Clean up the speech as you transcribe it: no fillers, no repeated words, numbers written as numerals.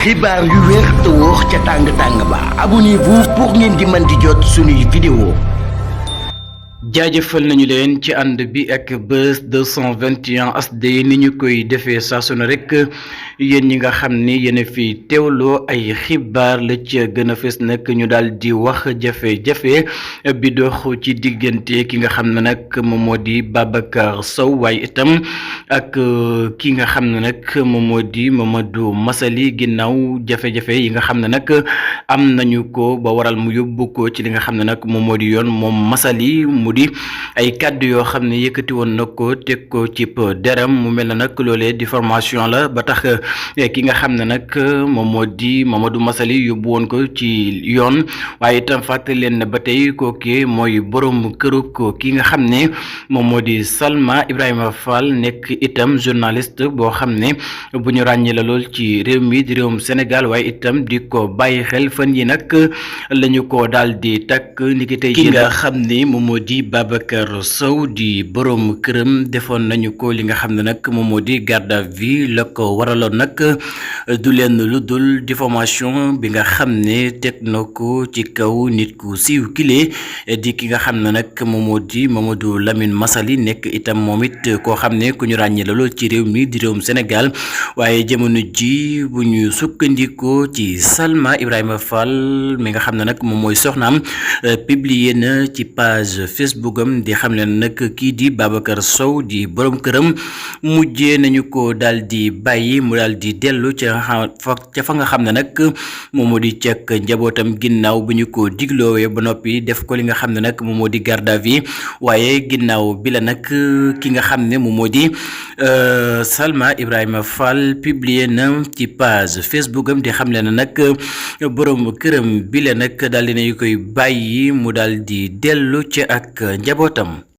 xibaar yu wér te wóor ca tàng ba abonnez-vous pour ngeen di mën di jot suñuy vidéo. jaajëfal nañu leen ci ànd bi ak Buzz 221 HD ni ñu koy defee saa su ne rek yéen ñi nga xam ni yéen a fi teewloo ay xibaar la ci gën a fës nag ñu daal di wax jafe-jafe bi dox ci diggante ki nga xam ne nag moom moo di Babacar Sow waaye itam ak ki nga xam ne nag moom moo di Mamadou Massaly ginnaaw jafe-jafe yi nga xam ne nag am nañu ko ba waral mu yóbbu ko ci li nga xam ne nag moom moo di yoon moom Massaly mu di ay kàddu yoo xam ne yëkkati woon na ko teg ko ci deram mu mel na nag loolee di formation la ba tax ki nga xam ne nag moom moo di Mamadou Massaly yóbbu woon ko ci yoon waaye itam fàttali leen ne ba tey kooke mooy borom këru ko ki nga xam ne moom moo di Salma Ibrahima Fall nekk itam journaliste boo xam ne bu ñu ràññee la lool ci réew mi di réewum Sénégal waaye itam di ko bàyyi xel fan yi nag lañu ko daal di takk niki tey ki nga xam ne moom moo di Babacar Sow di borom këram defoon nañu ko li nga xam ne nag moom moo di garde à vue la ko waraloon nag du leen lu dul diffamation bi nga xam ne teg na ko ci kaw nit ku siiw kile di ki nga xam ne nag moom moo di Mamadou Lamine Massaly nekk itam moom it koo xam ne ku ñu ràññee la lool ci réew mi di réewum Sénégal waaye jamono ji bu ñu sukkandikoo ci Salma Ibrahima Fall mi nga xam ne nag moom mooy soxnaam publié na ci page Facebook am di xam ne nag kii di Babacar Sow di borom këram mujjee nañu ko daal di bàyyi mu daal di dellu ca fa nga xam ne nag moom moo di càkk njabootam ginnaaw bu ñu ko digloowee ba noppi def ko li nga xam ne nag moom moo di garde à vue waaye ginnaaw bi la nag ki nga xam ne moom moo di Salma Ibrahima Fall publié na ci page Facebook am di xam ne nag borom këram bi la nag daal di nañu koy bàyyi mu daal di dellu ca ak njabootam.